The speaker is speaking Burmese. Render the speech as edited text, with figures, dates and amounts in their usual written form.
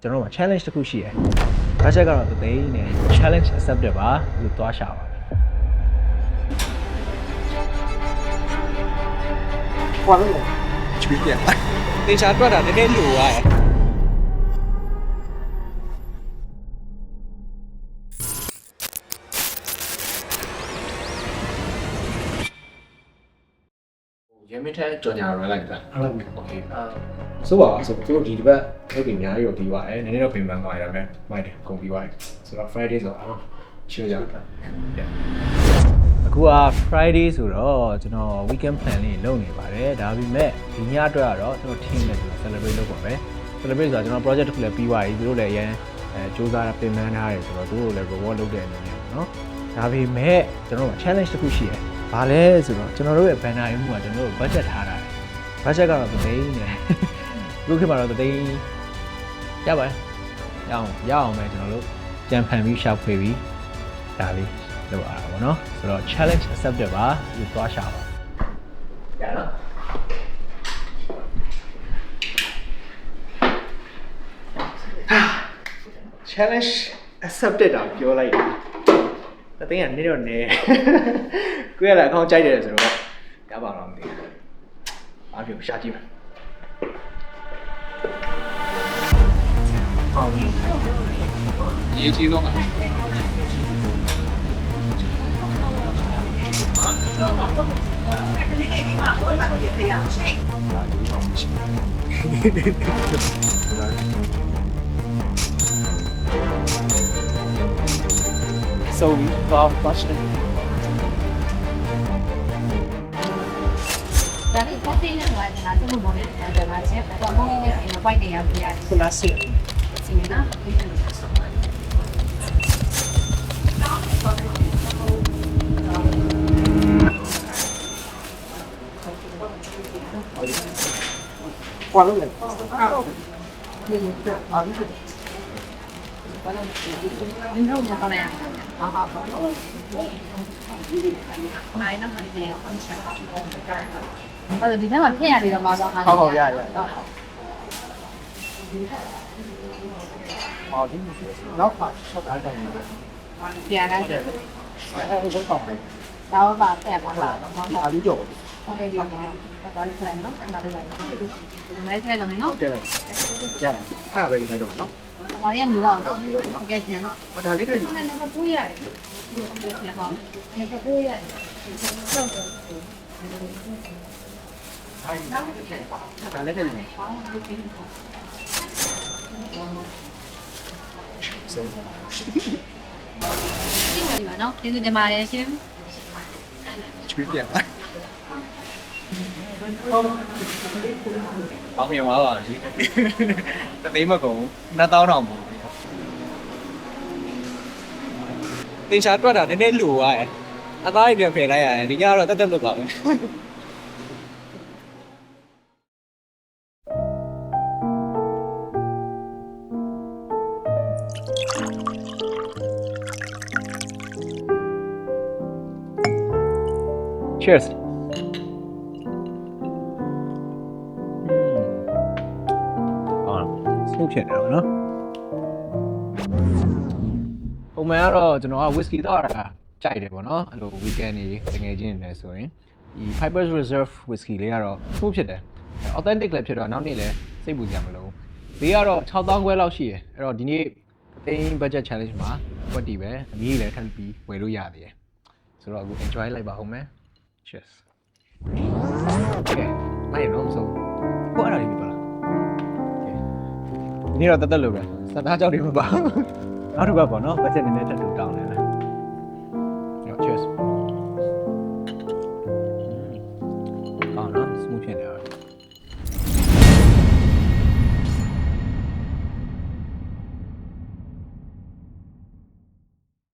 ကျွန်တော်တို့ challenge တစ်ခုရှိတယ်။ budget ကတော့တသိန်းနဲ့ challenge accepted ပါလို့သွားရှာပါဘာလို့လဲကျွေးပြန်တေချာတွက်တာနည်းနည်းလိုသွားတယ်ရမင်းထဲကြော်ညာရလိုက်တာဟုတ်လားโอเคဆိုပါဆိုသူတို့ဒီတစ်ပတ်ထုတ်ပြီးအများကြီးတော့ပြီးပါတယ်နည်းနည်းတော့ပြင်ပန်းသွားရမယ်မိုက်တယ်ကုန်ပြီးသွားပြီဆိုတော့ Friday ဆိုတော့ချိုးကြတာအခုက Friday ဆိုတော့ကျွန်တော် weekend plan လေးလုပ်နေပါတယ်ဒါပေမဲ့ဒီညအတွက်ကတော့ကျွန်တော် team နဲ့ celebrate လုပ်ပါမယ် celebrate ဆိုတာကျွန်တော် project တစ်ခုလည်းပြီးသွားပြီသူတို့လည်းအရင်စူးစမ်းပြင်ပန်းထားတယ်ဆိုတော့သူတို့လည်း reward လုပ်တဲ့အနေနဲ့ပေါ့နော်ဒါပေမဲ့ကျွန်တော်တို့ challenge တစ်ခုရှိတယ်ဘာလဲဆိုတော့ကျွန်တော်တို့ရဲ့ banner ရုံးကကျွန်တော်တို့ budget ထားတာ budget ကတော့တသိန်းနဲ့ခုခေတ်မှာတော့တသိန်းရပါတယ်ရအောင်ပဲကျွန်တော်တို့ကြံဖန်ပြီးရှာဖွေပြီးဒါလေးလုပ်ရတာပေါ့နော်ဆိုတော့ challenge accepted ပါဒီသွားရှာပါရနော် challenge accepted တာပြောလိုက်တသိန်းကနေတော့နေကိုရတာအကောင့်ကြိုက်တယ်ဆိုတော့ရပါတော့မသိဘူးအားဖြင့်ရှာကြည့်မယ်ရေးကြီးတော့မှာSo, question. Dari kopi ni buat nanti mau boleh ada macam, kalau mau ini apa ini yang biar Nasi. sini na. Qua lúc này. Ini rumah kau ni. Mai nó hơi đẹp. Thì nếu mà cái thì là màu sao? Không, dạ. Nó phải sao cả đây. Dạ đây. Vẫn còn này. Đâu vào đẹp là À, ví dụ. không cái gì mà có đi làm nó là đây. Mấy cái này nó. Đây này. Dạ. Về này rồi nó. Có em được không? Ok chị nó. Mà thằng cái Cái này nó vui vậy. Đẹp không? Nó vui vậy. thằng lấy cái này. Gì mà nó? Đi đi mà chứ. Chuyến tiền. Không nhiều máu rồi. Ta tí mà cũng nó to nòng. Tin sát quá đã nên lù à. Anh nói việc phải này à, đi nhau rồi tất được rồi. cheers ဆုပ်ဖြစ်တယ်ပေါ့နော်ပုံမှန်ကတော့ကျွန်တော်က whisky တော့တာကြိုက်တယ်ပေါ့နော်အဲ့လို weekend တွေတကယ်ချင်းနေဆိုရင်ဒီ Pipers Reserve whisky လေးကတော့ဆုပ်ဖြစ်တယ် authentic လည်းဖြစ်တော့နောက်နေ့လည်းစိတ်ပူစရာမလိုဘူးဈေးကတော့6000ခွဲလောက်ရှိရယ်အဲ့တော့ဒီနေ့သိန်း budget challenge မှာကွက်တီပဲအမီးလည်းထပ်ပြီးဝယ်လို့ရသေးတယ်ဆိုတော့အခု enjoy လိုက်ပါဦးမယ် cheers okay မိုင်းတော့ဆိုကိုအဲ့ဒါလေးပြပါလား okay ဒီနေ့တော့တက်လို့ပဲစတားကြောက်တွေမပါနောက်တစ်ပတ်ပေါ့နော် budget နည်းနည်းထပ်ထူတောင်းနေတယ် cheers ကောင်းနော် smooth ဖြစ်နေတယ်